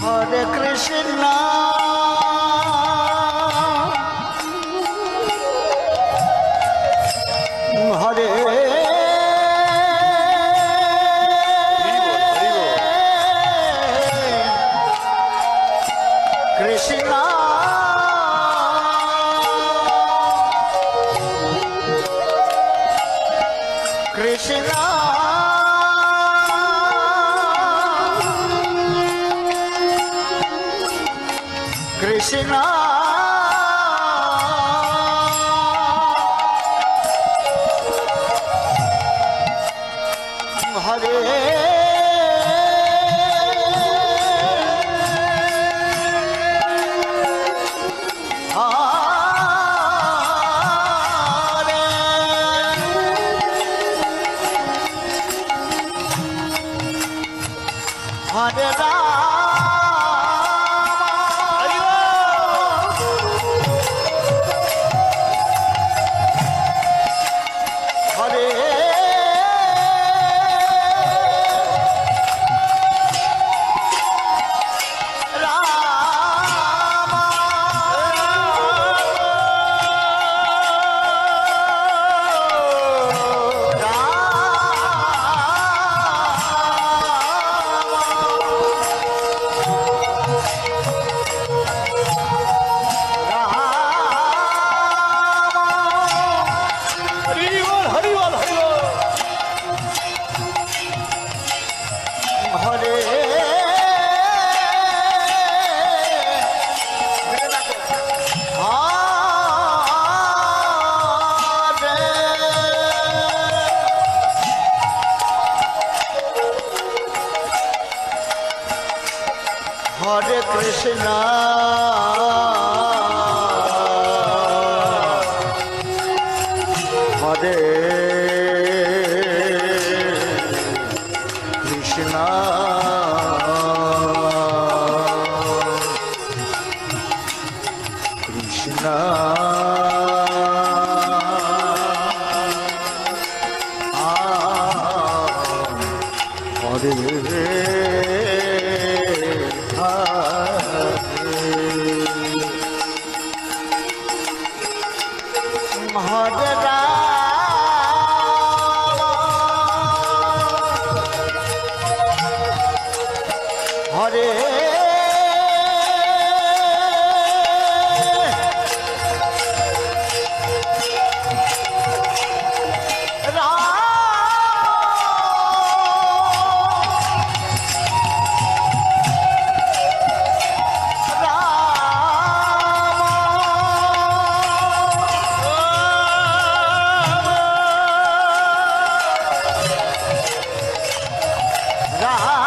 Hare Krishna, Hare Krishna, Krishna, Krishna, Hare Hare Hare Krishna, Hare Krishna, Krishna, Hare Ram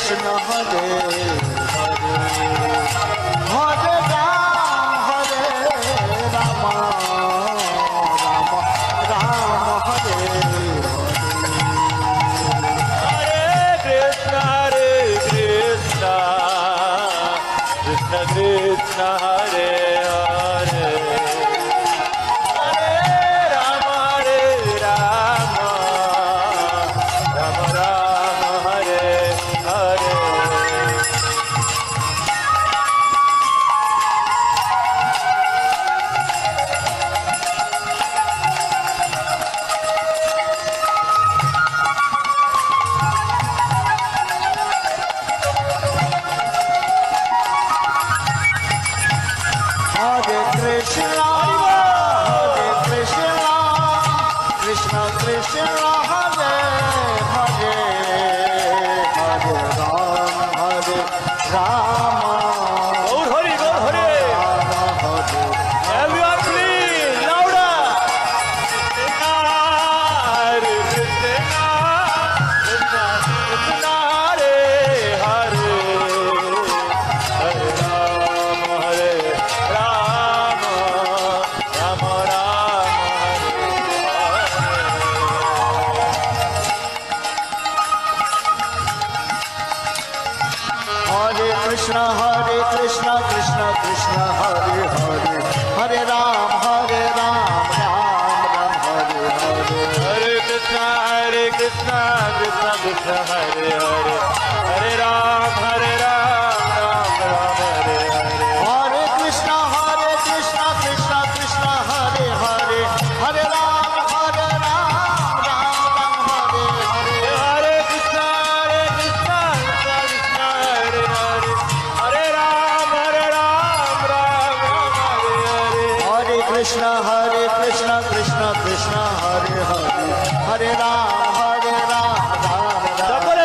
Krishna Hare Hare Hare Ram Ram Ram Hare Hare Krishna, Krishna Krishna, Hare Hare, Hare Rama, Rama Rama, Hare Hare. Hare Krishna, Krishna Krishna, Hare Hare, Hare Rama, Gaur Hari, Gaur Hari. Rama Hare. Everyone please, louder. Hare Krishna, Krishna Krishna, Hare Hare, Hare Rama, Rama Rama, Hare Krishna, Krishna Krishna, Hare Hare, Hare Ram, Ram Ram, Hare Hare. Hare Krishna, Krishna Krishna, Hare Hare, Hare Ram, Ram Ram, Hare Hare. Hare Krishna, Krishna Krishna, Hare Hare, Hare Ram, Ram Ram, Hare Hare. Hare Krishna, Krishna Krishna, Hare Hare, Hare Ram, Ram Ram, Hare Hare. Hare Krishna, Krishna Krishna, Hare Hare, Hare Ram, Ram Ram. সকলে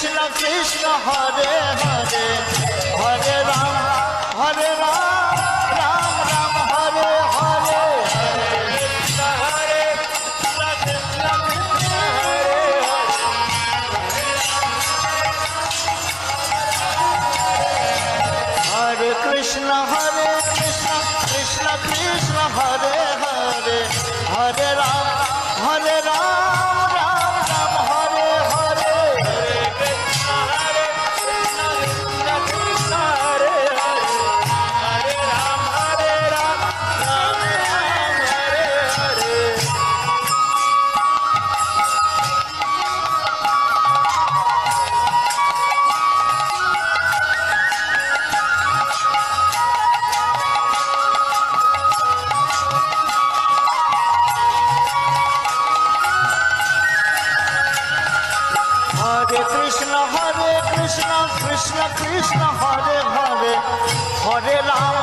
কৃষ্ণ কৃষ্ণ হরে হরে হরে রাম রাম রাম হরে হরে হরে কৃষ্ণ কৃষ্ণ কৃষ্ণ হরে হরে হরে রাম রাম রাম হরে হরে হরে কৃষ্ণ কৃষ্ণ কৃষ্ণ হরে হরে হরে রাম